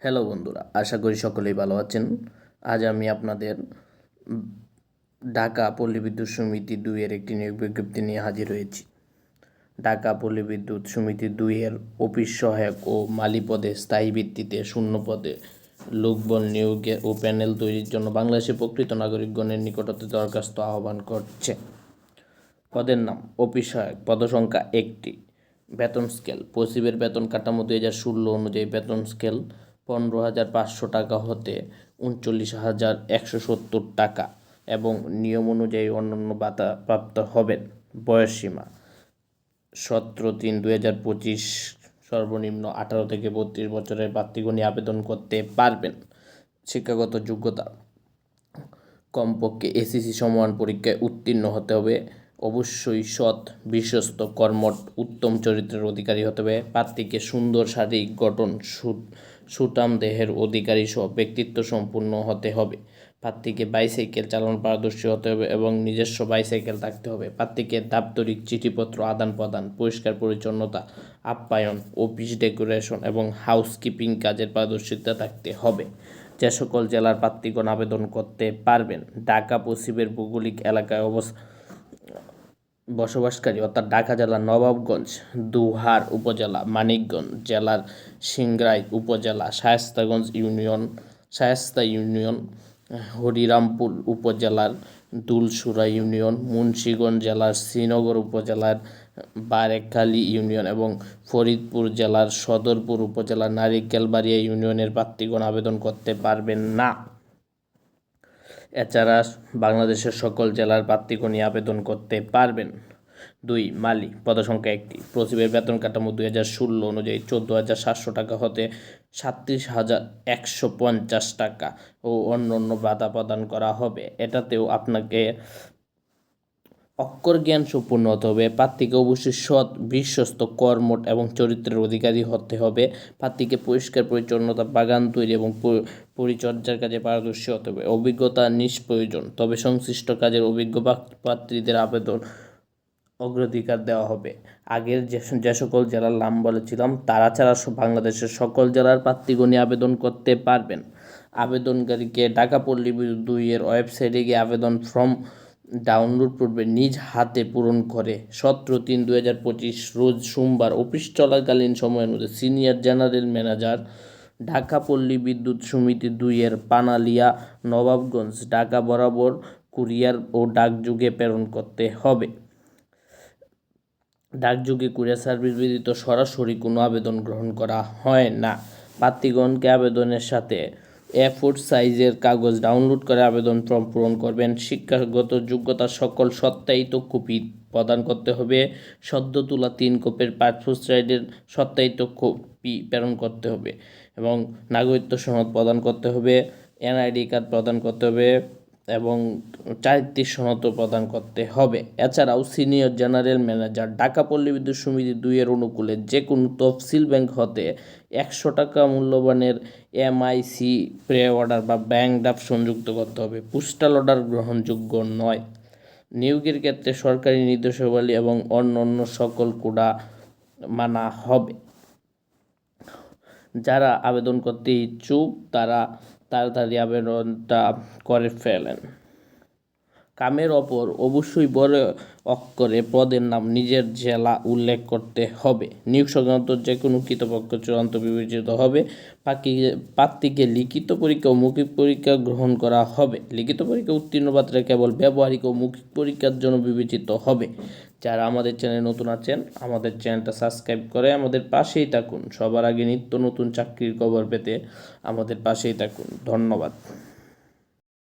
Hello বন্ধুরা, আশা করি সকলেই ভালো আছেন। আজ আমি আপনাদের ঢাকা পল্লী বিদ্যুৎ সমিতি ২ এর একটি নিয়োগ বিজ্ঞপ্তি নিয়ে হাজির হয়েছি। ঢাকা পল্লী বিদ্যুৎ সমিতি ২ এর অফিস সহায়ক ও মালি পদে স্থায়ী ভিত্তিতে শূন্য পদে লোকবল নিয়োগে ও প্যানেল তৈরির জন্য বাংলাদেশের প্রকৃত নাগরিকগণের নিকট হতে দরখাস্ত আহ্বান করছে। পদের নাম অফিস সহায়ক, পদসংখ্যা ১টি। বেতন স্কেল পসিবের বেতন কাঠামো ২০১৬ অনুযায়ী বেতন স্কেল ১৫,৫০০ টাকা হতে ৩৯,১৭০ টাকা এবং নিয়ম অনুযায়ী অন্যান্য ভাতা প্রাপ্ত হবেন। বয়সসীমা ১৭/৩/২০২৫, সর্বনিম্ন ১৮ থেকে ৩২ বছরের প্রার্থীগণই আবেদন করতে পারবেন। শিক্ষাগত যোগ্যতা কমপক্ষে এসএসসি সমমান পরীক্ষায় উত্তীর্ণ হতে হবে। অবশ্যই সৎ, বিশ্বস্ত, কর্মঠ, উত্তম চরিত্রের অধিকারী হতে হবে। প্রার্থীকে সুন্দর শারীরিক গঠন, সুঠাম দেহের অধিকারী সহ ব্যক্তিত্ব সম্পূর্ণ হতে হবে। প্রার্থীকে বাইসাইকেল চালানো পারদর্শী হতে হবে এবং নিজস্ব বাইসাইকেল থাকতে হবে। প্রার্থীকে দাপ্তরিক চিঠিপত্র আদান প্রদান, পরিষ্কার পরিচ্ছন্নতা, আপ্যায়ন, অফিস ডেকোরেশন এবং হাউসকিপিং কাজের পারদর্শিতা থাকতে হবে। যে সকল জেলার প্রার্থীগণ আবেদন করতে পারবেন: ঢাকা পশ্চিমের ভৌগোলিক এলাকায় বসবাসকারী অর্থাৎ ঢাকা জেলার নবাবগঞ্জ, দোহার উপজেলা, মানিকগঞ্জ জেলার সিংড়াই উপজেলা, শায়েস্তা ইউনিয়ন, হরিরামপুর উপজেলার দুলসুরা ইউনিয়ন, মুন্সিগঞ্জ জেলার শ্রীনগর উপজেলার বারেখালী ইউনিয়ন এবং ফরিদপুর জেলার সদরপুর উপজেলার নারিকেলবাড়িয়া ইউনিয়নের প্রার্থীগণ আবেদন করতে পারবেন না। এছাড়া বাংলাদেশের সকল জেলার প্রার্থীগণই আবেদন করতে পারবেন। ২. মালি, পদসংখ্যা ১টি। প্রসিবের বেতন কাঠামো ২০১৬ অনুযায়ী ১৪,৭০০ টাকা হতে ৩৭,১৫০ টাকা ও অন্যান্য ভাতা প্রদান করা হবে। এটাতেও আপনাকে অক্ষর জ্ঞান সম্পূর্ণ হতে হবে। প্রার্থীকে অবশ্যই সৎ, বিশ্বস্ত, কর্মঠ এবং চরিত্রের অধিকারী হতে হবে। প্রার্থীকে পরিষ্কার পরিচ্ছন্নতা, বাগান তৈরি এবং পরিচর্যার কাজে পারদর্শী হতে হবে। অভিজ্ঞতা নিষ্প্রয়োজন, তবে সংশ্লিষ্ট কাজের অভিজ্ঞ প্রার্থীদের আবেদন অগ্রাধিকার দেওয়া হবে। আগের যে সকল জেলার নাম বলেছিলাম তারা ছাড়া বাংলাদেশের সকল জেলার প্রার্থীগণই আবেদন করতে পারবেন। আবেদনকারীকে ঢাকা পল্লী বিদ্যুৎ ২ এর ওয়েবসাইটে গিয়ে আবেদন ফর্ম ডাউনলোড করবে, নিজ হাতে পূরণ করে ১৭/৩/২০২৫ রোজ সোমবার অফিস চলাকালীন সময়ের মধ্যে সিনিয়র জেনারেল ম্যানেজার, ঢাকা পল্লী বিদ্যুৎ সমিতি ২ এর পানালিয়া, নবাবগঞ্জ, ঢাকা বরাবর কুরিয়ার ও ডাকযোগে প্রেরণ করতে হবে। ডাকযোগে কুরিয়ার সার্ভিস ব্যতীত সরাসরি কোনো আবেদন গ্রহণ করা হয় না। প্রার্থীগণকে আবেদনের সাথে A4 সাইজের কাগজ ডাউনলোড করে আবেদন ফর্ম পূরণ করবেন। শিক্ষাগত যোগ্যতার সকল সত্যায়িত কপি প্রদান করতে হবে। সদ্য তোলা ৩ কপির পাসপোর্ট সাইজের সত্যায়িত কপি প্রেরণ করতে হবে এবং নাগরিকত্ব সনদ প্রদান করতে হবে। NID কার্ড প্রদান করতে হবে এবং চারিত্রিক সনদ প্রদান করতে হবে। এছাড়াও সিনিয়র জেনারেল ম্যানেজার, ঢাকা পল্লী বিদ্যুৎ সমিতি ২ এর অনুকূলে যে কোনো তফসিল ব্যাংক হতে ১০০ টাকা মূল্যবানের MIC প্রে অর্ডার বা ব্যাংক ড্রাফট সংযুক্ত করতে হবে। পোস্টাল অর্ডার গ্রহণযোগ্য নয়। নিয়োগের ক্ষেত্রে সরকারি নির্দেশাবলী এবং অন্যান্য সকল কোডা মানা হবে। যারা আবেদন করতে ইচ্ছুক তারা তাড়াতাড়ি আবেদনটা করে ফেলেন। কামের ওপর অবশ্যই বড় অক্ষরে পদের নাম, নিজের জেলা উল্লেখ করতে হবে। নিয়োগ সংক্রান্ত যে কোনো কর্তৃপক্ষ চূড়ান্ত বিবেচিত হবে। প্রার্থীকে লিখিত পরীক্ষা ও মৌখিক পরীক্ষা গ্রহণ করা হবে। লিখিত পরীক্ষা উত্তীর্ণ প্রার্থীরা কেবল ব্যবহারিক ও মৌখিক পরীক্ষার জন্য বিবেচিত হবে। যারা আমাদের চ্যানেলে নতুন আছেন, আমাদের চ্যানেলটা সাবস্ক্রাইব করে আমাদের পাশেই থাকুন। সবার আগে নিত্য নতুন চাকরির খবর পেতে আমাদের পাশেই থাকুন। ধন্যবাদ।